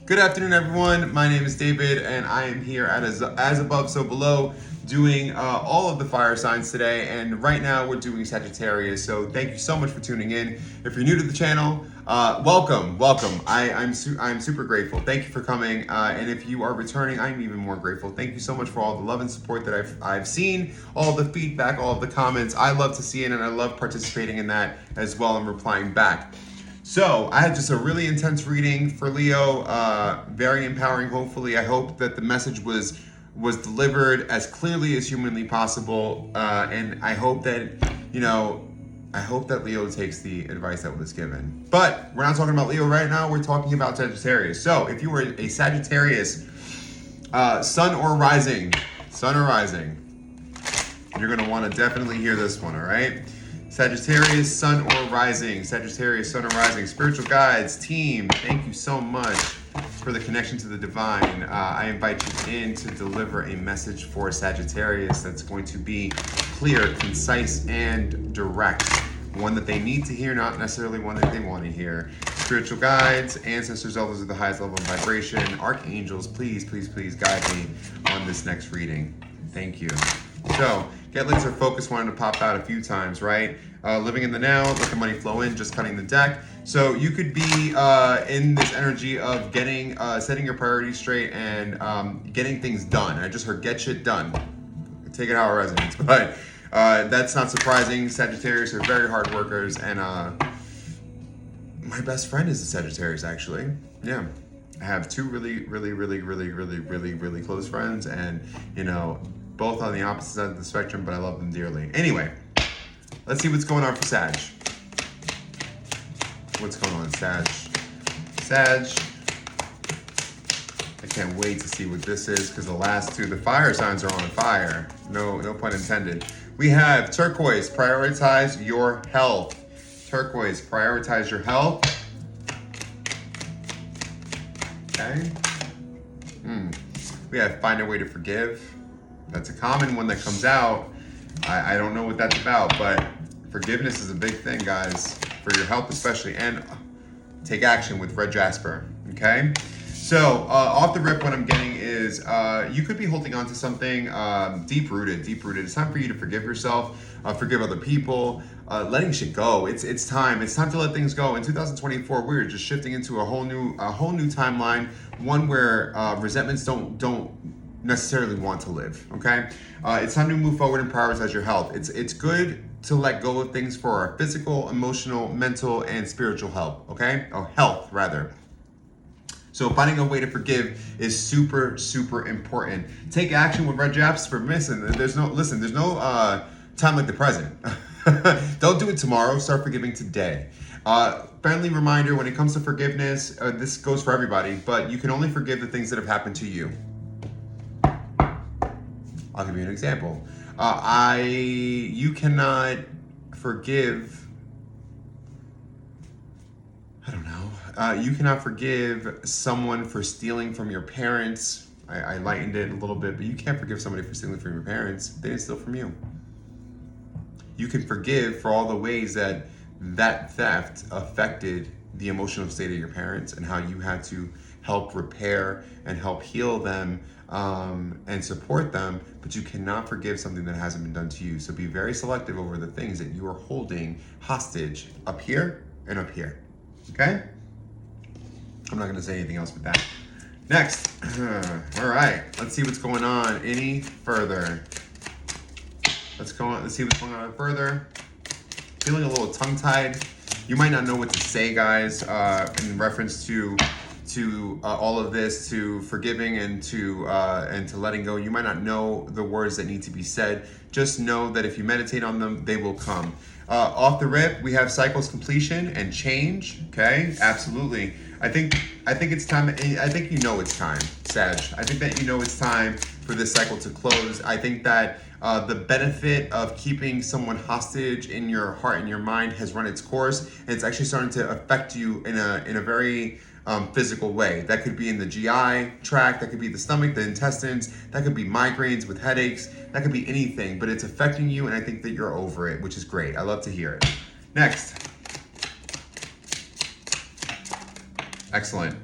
Good afternoon, everyone. My name is David, and I am here at As Above, So Below, doing all of the fire signs today. And right now, we're doing Sagittarius. So thank you so much for tuning in. If you're new to the channel, welcome. I'm super grateful. Thank you for coming. And if you are returning, I'm even more grateful. Thank you so much for all the love and support that I've seen, all the feedback, all of the comments. I love to see it, and I love participating in that as well and replying back. So I had just a really intense reading for Leo, very empowering. Hopefully, I hope that the message was delivered as clearly as humanly possible, and I hope that Leo takes the advice that was given. But we're not talking about Leo right now. We're talking about Sagittarius. So if you were a Sagittarius, sun or rising, you're gonna want to definitely hear this one. All right. Sagittarius, sun or rising. Sagittarius, sun or rising. Spiritual guides, team, thank you so much for the connection to the divine. I invite you in to deliver a message for Sagittarius that's going to be clear, concise, and direct. One that they need to hear, not necessarily one that they want to hear. Spiritual guides, ancestors, elders of the highest level of vibration, archangels, please guide me on this next reading. Thank you. So, get laser focus wanted to pop out a few times, right? Living in the now, let the money flow in, just cutting the deck. So you could be in this energy of getting, setting your priorities straight and getting things done. I just heard get shit done. Take it how it resonates, but that's not surprising. Sagittarius are very hard workers, and my best friend is a Sagittarius, actually. Yeah. I have two really close friends, and both on the opposite side of the spectrum, but I love them dearly. Anyway, let's see what's going on for Sag. What's going on, Sag? Sag. I can't wait to see what this is, because the last two, the fire signs are on fire. No pun intended. We have turquoise, prioritize your health. Turquoise, prioritize your health. Okay. We have find a way to forgive. That's a common one that comes out. I don't know what that's about, but forgiveness is a big thing, guys, for your health especially, and take action with red jasper, okay? So off the rip, what I'm getting is you could be holding on to something deep-rooted. It's time for you to forgive yourself, forgive other people, letting shit go. It's time to let things go. In 2024, we're just shifting into a whole new timeline, one where resentments don't necessarily want to live, okay? It's time to move forward and prioritize your health. It's good to let go of things for our physical, emotional, mental, and spiritual health, okay? Or health, rather. So finding a way to forgive is super important. Take action with red japs for missing. There's no time like the present. Don't do it tomorrow, start forgiving today. Friendly reminder, when it comes to forgiveness, this goes for everybody, but you can only forgive the things that have happened to you. I'll give you an example. You cannot forgive, you cannot forgive someone for stealing from your parents. I lightened it a little bit, but you can't forgive somebody for stealing from your parents. They didn't steal from you. You can forgive for all the ways that theft affected the emotional state of your parents and how you had to help repair and help heal them and support them, but you cannot forgive something that hasn't been done to you. So be very selective over the things that you are holding hostage up here and up here, okay? I'm not gonna say anything else with that. Next, all right, let's see what's going on any further. Let's see what's going on further. Feeling a little tongue-tied. You might not know what to say, guys, in reference to all of this, to forgiving and to letting go. You might not know the words that need to be said. Just know that if you meditate on them, they will come. Off the rip, we have cycles completion and change. Okay, absolutely. I think it's time. I think it's time, Sag. I think that it's time for this cycle to close. I think that the benefit of keeping someone hostage in your heart and your mind has run its course, and it's actually starting to affect you in a very physical way. That could be in the GI tract, that could be the stomach, the intestines, that could be migraines with headaches, that could be anything, but it's affecting you, and I think that you're over it, which is great. I love to hear it. Next. Excellent.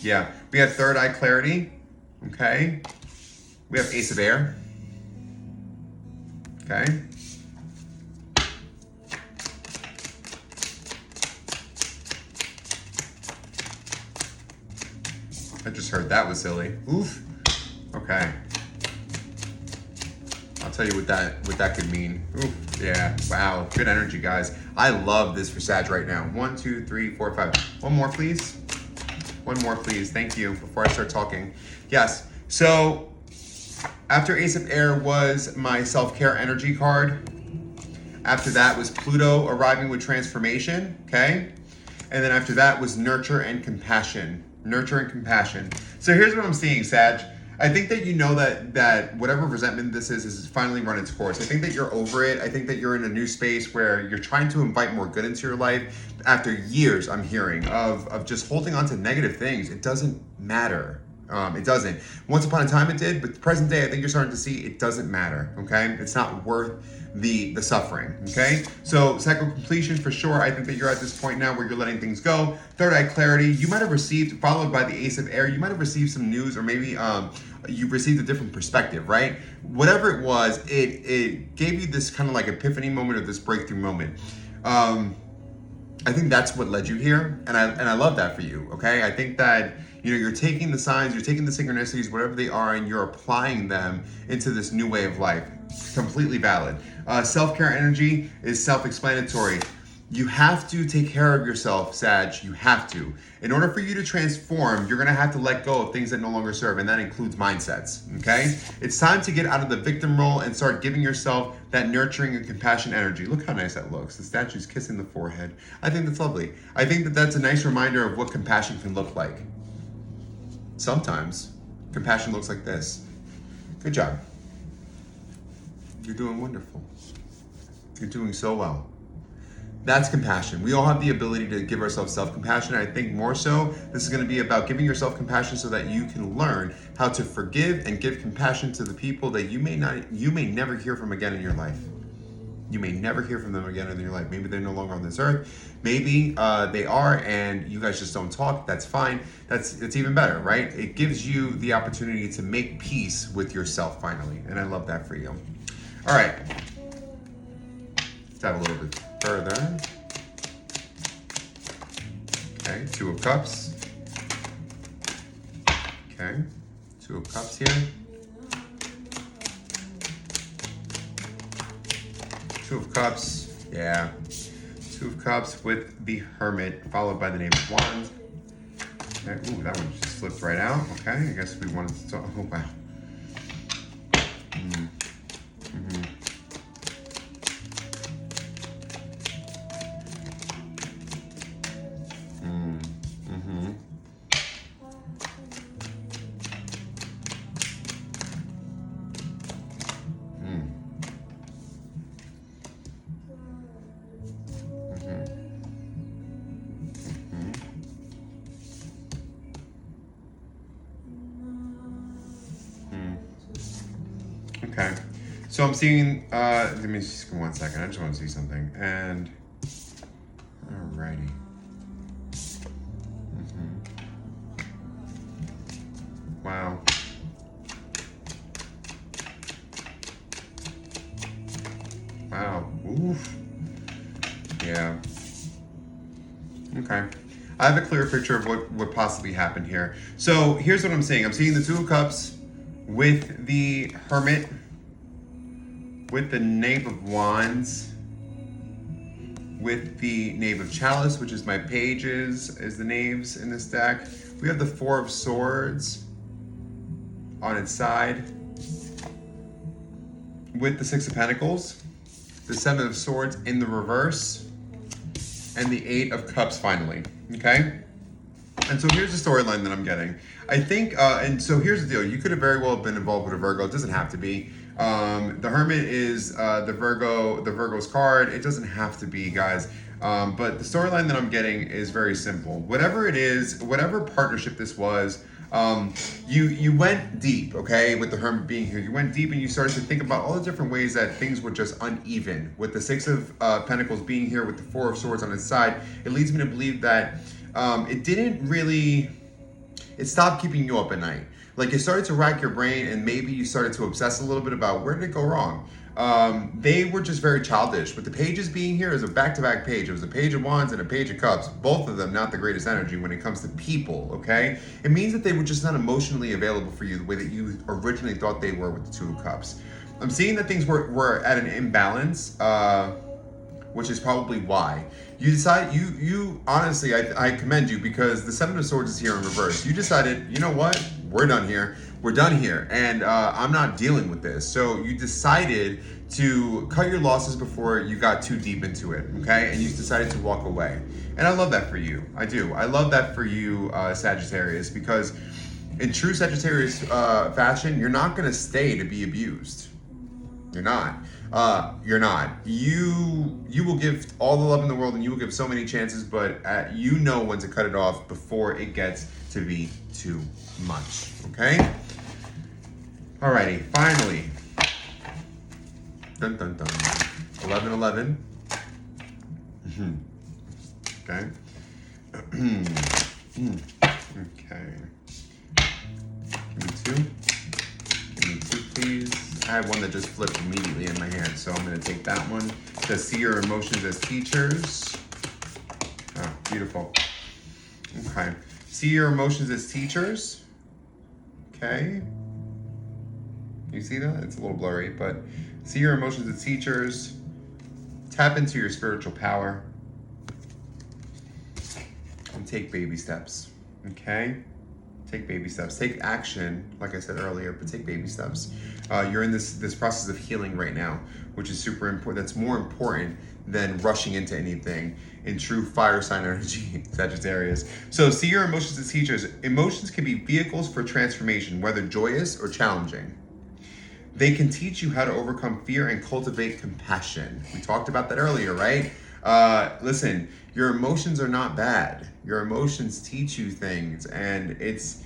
Yeah, we have third eye clarity. Okay. We have Ace of Air. Okay. I just heard that was silly. Oof. Okay. I'll tell you what that could mean. Oof. Yeah. Wow. Good energy, guys. I love this for Sag right now. 1, 2, 3, 4, 5. One more, please. One more, please. Thank you. Before I start talking. Yes. So after Ace of Air was my self-care energy card. After that was Pluto arriving with transformation. Okay. And then after that was nurture and compassion. Nurture and compassion. So here's what I'm seeing, Sag. I think that you know that whatever resentment this is finally run its course. I think that you're over it. I think that you're in a new space where you're trying to invite more good into your life after years, I'm hearing, of just holding on to negative things. It doesn't matter. It doesn't. Once upon a time it did, but the present day, I think you're starting to see it doesn't matter, okay? It's not worth the suffering, okay? So cycle completion for sure. I think that you're at this point now where you're letting things go. Third eye clarity, you might have received, followed by the Ace of Air, you might have received some news, or maybe you received a different perspective, right? Whatever it was, it gave you this kind of like epiphany moment, or this breakthrough moment. I think that's what led you here, and I love that for you, okay? I think that you're taking the signs, you're taking the synchronicities, whatever they are, and you're applying them into this new way of life. Completely valid. Self-care energy is self-explanatory. You have to take care of yourself, Sag. You have to. In order for you to transform, you're going to have to let go of things that no longer serve, and that includes mindsets, okay? It's time to get out of the victim role and start giving yourself that nurturing and compassion energy. Look how nice that looks. The statue's kissing the forehead. I think that's lovely. I think that that's a nice reminder of what compassion can look like. Sometimes compassion looks like this. Good job. You're doing wonderful. You're doing so well. That's compassion. We all have the ability to give ourselves self-compassion. I think more so, this is going to be about giving yourself compassion so that you can learn how to forgive and give compassion to the people that you may never hear from again in your life. You may never hear from them again in your life. Maybe they're no longer on this earth. Maybe they are, and you guys just don't talk. That's fine. It's even better, right? It gives you the opportunity to make peace with yourself finally, and I love that for you. All right. Let's dive a little bit further. Okay, Two of Cups. Okay, Two of Cups here. Two of Cups, yeah. Two of Cups with the Hermit, followed by the Knave of Wands. Okay. Ooh, that one just slipped right out. Okay, I guess we wanted to talk. Oh, wow. Okay, so I'm seeing, let me just give 1 second. I just want to see something. And, alrighty. Wow. Wow. Oof. Yeah. Okay. I have a clearer picture of what possibly happened here. So here's what I'm seeing. I'm seeing the Two of Cups with the Hermit, with the Knave of Wands, with the Knave of Chalice, which is my pages, is the knaves in this deck. We have the Four of Swords on its side, with the Six of Pentacles, the Seven of Swords in the reverse, and the Eight of Cups finally, okay? And so here's the storyline that I'm getting. I think, and so here's the deal. You could have very well been involved with a Virgo. It doesn't have to be. The Hermit is the Virgo's card. It doesn't have to be, guys. But the storyline that I'm getting is very simple. Whatever it is, whatever partnership this was, you went deep, okay, with the Hermit being here. You went deep and you started to think about all the different ways that things were just uneven. With the Six of Pentacles being here, with the Four of Swords on its side, it leads me to believe that it didn't really it stopped keeping you up at night. Like you started to rack your brain and maybe you started to obsess a little bit about where did it go wrong. They were just very childish. With the pages being here is a back-to-back page. It was a page of wands and a page of cups. Both of them not the greatest energy when it comes to people, okay? It means that they were just not emotionally available for you the way that you originally thought they were with the two of cups. I'm seeing that things were at an imbalance, which is probably why. You decided, you honestly, I commend you because the Seven of Swords is here in reverse. You decided, you know what? We're done here. We're done here. And I'm not dealing with this. So you decided to cut your losses before you got too deep into it, okay? And you decided to walk away. And I love that for you. I do. I love that for you, Sagittarius, because in true Sagittarius fashion, you're not going to stay to be abused. You're not. You're not. You will give all the love in the world and you will give so many chances, but you know when to cut it off before it gets to be too much. Okay? Alrighty, finally. Dun dun dun. 11-11. Okay. Okay. Give me two. Give me two, please. I have one that just flipped immediately in my hand, so I'm going to take that one. To see your emotions as teachers. Oh, beautiful. Okay. See your emotions as teachers. Okay. You see that? It's a little blurry, but see your emotions as teachers. Tap into your spiritual power. And take baby steps. Okay? Take baby steps. Take action, like I said earlier, but take baby steps. You're in this process of healing right now, which is super important. That's more important than rushing into anything in true fire sign energy, Sagittarius. So see your emotions as teachers. Emotions can be vehicles for transformation, whether joyous or challenging. They can teach you how to overcome fear and cultivate compassion. We talked about that earlier, right? Listen, your emotions are not bad. Your emotions teach you things, and it's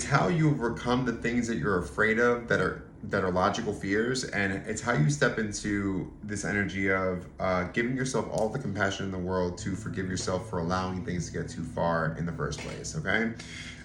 how you overcome the things that you're afraid of that are logical fears, and it's how you step into this energy of giving yourself all the compassion in the world to forgive yourself for allowing things to get too far in the first place, okay?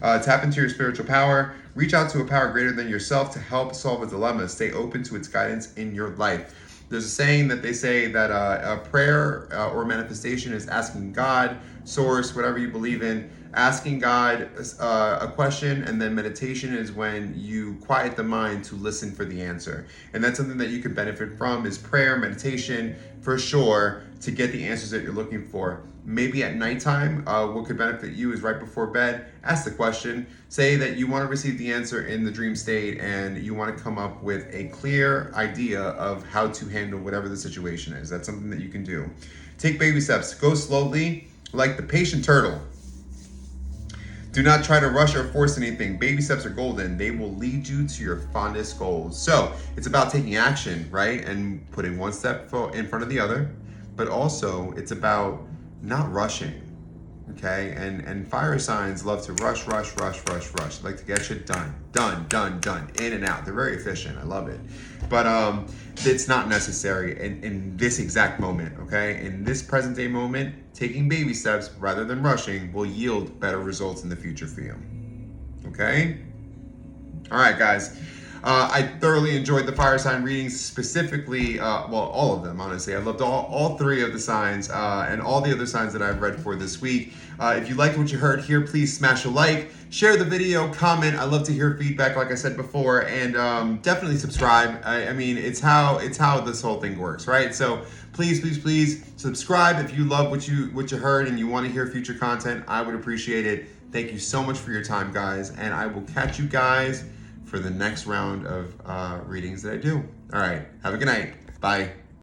Tap into your spiritual power. Reach out to a power greater than yourself to help solve a dilemma. Stay open to its guidance in your life. There's a saying that they say that a prayer or manifestation is asking God, source, whatever you believe in, asking God a question, and then meditation is when you quiet the mind to listen for the answer. And that's something that you can benefit from is prayer, meditation, for sure, to get the answers that you're looking for. Maybe at nighttime, what could benefit you is right before bed, ask the question, say that you want to receive the answer in the dream state and you want to come up with a clear idea of how to handle whatever the situation is. That's something that you can do. Take baby steps. Go slowly, like the patient turtle. Do not try to rush or force anything. Baby steps are golden. They will lead you to your fondest goals. So it's about taking action, right? And putting one step in front of the other. But also it's about not rushing, okay? And fire signs love to rush. They like to get shit done, in and out. They're very efficient. I love it. But it's not necessary in this exact moment, okay? In this present day moment, taking baby steps rather than rushing will yield better results in the future for you, okay? All right, guys. I thoroughly enjoyed the fire sign readings, specifically, all of them, honestly. I loved all three of the signs and all the other signs that I've read for this week. If you liked what you heard here, please smash a like, share the video, comment. I love to hear feedback, like I said before, and definitely subscribe. I mean, it's how this whole thing works, right? So please subscribe if you love what you heard and you want to hear future content. I would appreciate it. Thank you so much for your time, guys, and I will catch you guys for the next round of readings that I do. All right, have a good night. Bye.